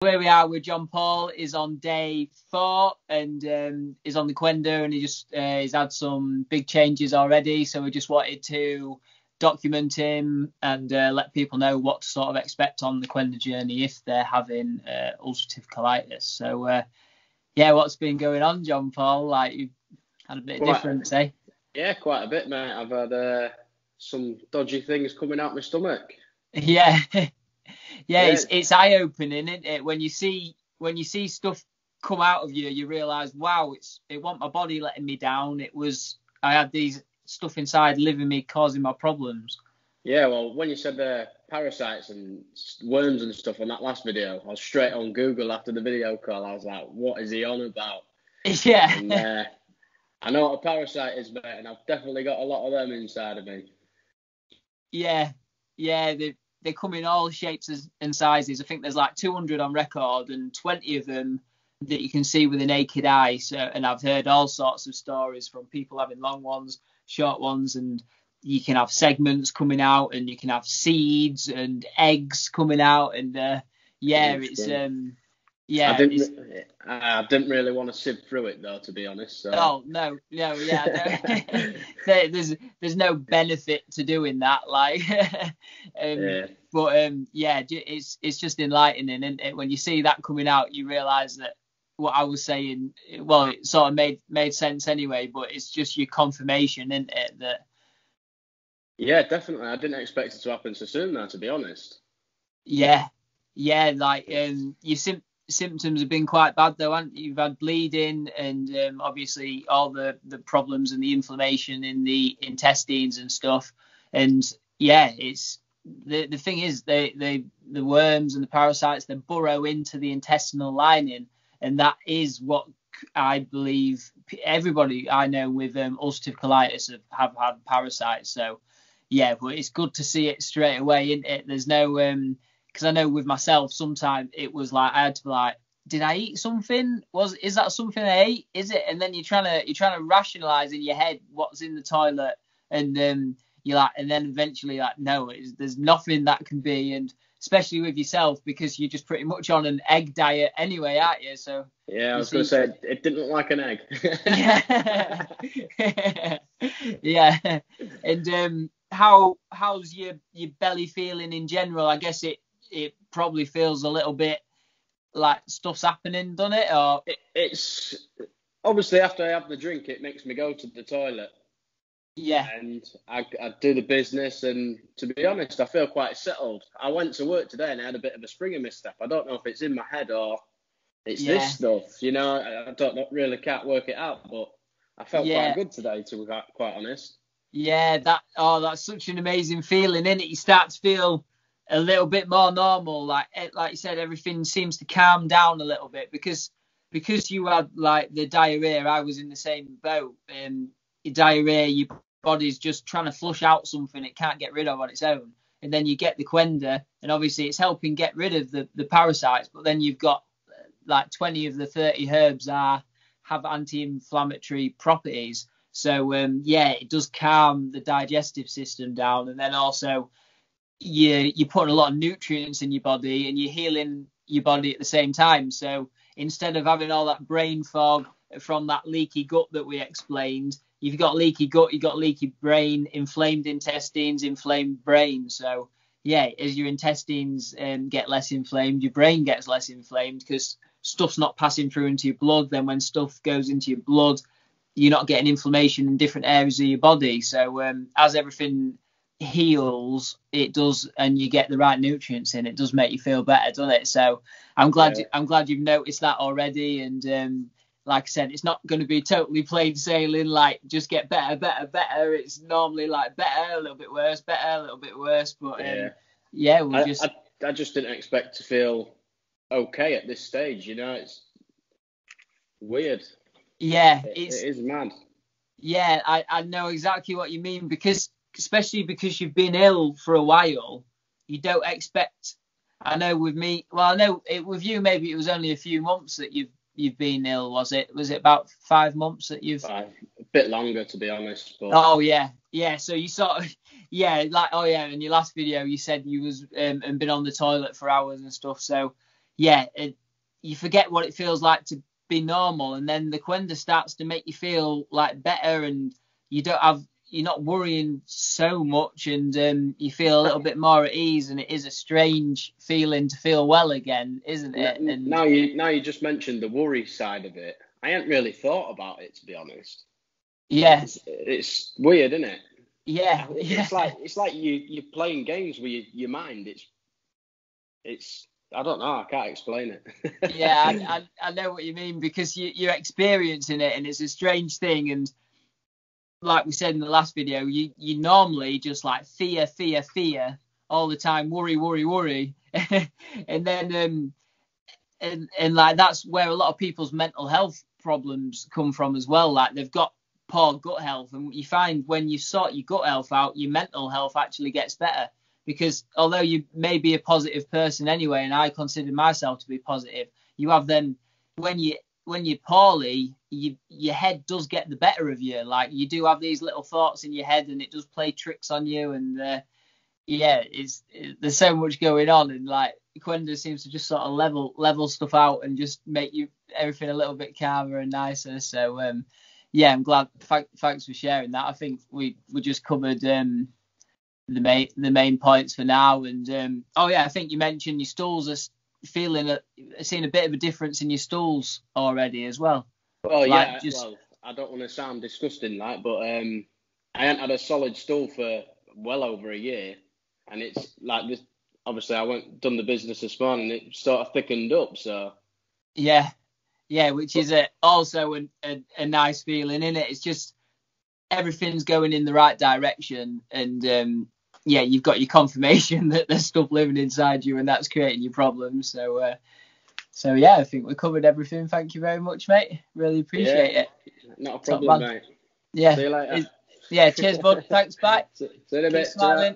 Where we are with John Paul is on day 4 and is on the Qenda, and he's had some big changes already. So we just wanted to document him and let people know what to sort of expect on the Qenda journey if they're having ulcerative colitis. So what's been going on, John Paul? Like, you've had a bit of difference, eh? Yeah, quite a bit, mate. I've had some dodgy things coming out my stomach. Yeah. Yeah, it's eye-opening, isn't it? When you see stuff come out of you, you realise, wow, it wasn't my body letting me down. I had these stuff inside living me, causing my problems. Yeah, well, when you said parasites and worms and stuff on that last video, I was straight on Google after the video call. I was like, what is he on about? Yeah. And, I know what a parasite is, mate, and I've definitely got a lot of them inside of me. Yeah, they come in all shapes and sizes. I think there's like 200 on record and 20 of them that you can see with the naked eye. So, and I've heard all sorts of stories from people having long ones, short ones, and you can have segments coming out and you can have seeds and eggs coming out. And I didn't really want to sift through it though, to be honest. So. Oh no, there's no benefit to doing that, like. But it's just enlightening, and when you see that coming out, you realise that what I was saying, well, it sort of made sense anyway. But it's just your confirmation, isn't it? That. Yeah, definitely. I didn't expect it to happen so soon, now, to be honest. Yeah, like your symptoms have been quite bad though, haven't you? You've had bleeding and obviously all the problems and the inflammation in the intestines and stuff. And yeah, it's the thing is the worms and the parasites, they burrow into the intestinal lining, and that is what I believe everybody I know with ulcerative colitis have had parasites. So yeah, but it's good to see it straight away, isn't it? There's no because I know with myself, sometimes it was like I had to be like, did I eat something? Is that something I ate? Is it? And then you're trying to rationalize in your head what's in the toilet, and you're like, and then eventually like, no, there's nothing that can be, and especially with yourself because you're just pretty much on an egg diet anyway, aren't you? So yeah, I was going to say it didn't look like an egg. Yeah, and how's your belly feeling in general? I guess it probably feels a little bit like stuff's happening, doesn't it? Or it's obviously after I have the drink, it makes me go to the toilet. Yeah. And I do the business, and to be honest, I feel quite settled. I went to work today and I had a bit of a Springer misstep. I don't know if it's in my head or it's this stuff. You know, I can't work it out, but I felt quite good today, to be quite honest. Yeah, that's such an amazing feeling, isn't it? You start to feel a little bit more normal, like you said, everything seems to calm down a little bit because you had like the diarrhea. I was in the same boat. Your diarrhea, your body's just trying to flush out something it can't get rid of on its own, and then you get the Qenda, and obviously it's helping get rid of the parasites. But then you've got like 20 of the 30 herbs have anti-inflammatory properties. So it does calm the digestive system down, and then also you're putting a lot of nutrients in your body and you're healing your body at the same time. So instead of having all that brain fog from that leaky gut that we explained, you've got leaky gut, you've got leaky brain, inflamed intestines, inflamed brain. So yeah, as your intestines get less inflamed, your brain gets less inflamed because stuff's not passing through into your blood. Then when stuff goes into your blood, you're not getting inflammation in different areas of your body. So as everything heals, it does, and you get the right nutrients in, it does make you feel better, doesn't it? So I'm glad you've noticed that already. And like I said, it's not going to be totally plain sailing, like just get better. It's normally like better, a little bit worse, better, a little bit worse. But I just didn't expect to feel okay at this stage. You know, it's weird. Yeah, it is mad. Yeah, I know exactly what you mean, especially because you've been ill for a while, you don't expect. I know with me, well, I know with you, maybe it was only a few months that you've been ill. Was it about 5 months that you've? A bit longer, to be honest. But... Oh yeah. So you sort of, in your last video you said you was and been on the toilet for hours and stuff. So you forget what it feels like to be normal, and then the Qenda starts to make you feel like better, and you're not worrying so much, and you feel a little bit more at ease, and it is a strange feeling to feel well again, isn't it? And now you just mentioned the worry side of it. I hadn't really thought about it, to be honest. Yeah, it's weird, isn't it? Yeah, it's like you're playing games with your mind. It's I don't know. I can't explain it. Yeah, I know what you mean, because you're experiencing it, and it's a strange thing. And like we said in the last video, you normally just like fear all the time, worry, and then and like that's where a lot of people's mental health problems come from as well. Like they've got poor gut health, and you find when you sort your gut health out, your mental health actually gets better. Because although you may be a positive person anyway, and I consider myself to be positive, you have then when you're poorly, your head does get the better of you. Like you do have these little thoughts in your head, and it does play tricks on you. And there's so much going on, and like Qenda seems to just sort of level stuff out and just make everything a little bit calmer and nicer. So I'm glad. Thanks for sharing that. I think we just covered the main points for now. And I think you mentioned your stools are seeing a bit of a difference in your stools already as well. Well, like well, I don't want to sound disgusting, like, but I hadn't had a solid stool for well over a year, and it's like this. Obviously, I done the business this morning. It sort of thickened up, so yeah, which is also a nice feeling, isn't it? It's just everything's going in the right direction, and you've got your confirmation that there's stuff living inside you, and that's creating your problems. So I think we covered everything. Thank you very much, mate. Really appreciate it. Not a problem, mate. Yeah. See you later. Yeah, cheers, bud. Thanks, bye. See you in a bit. Keep smiling.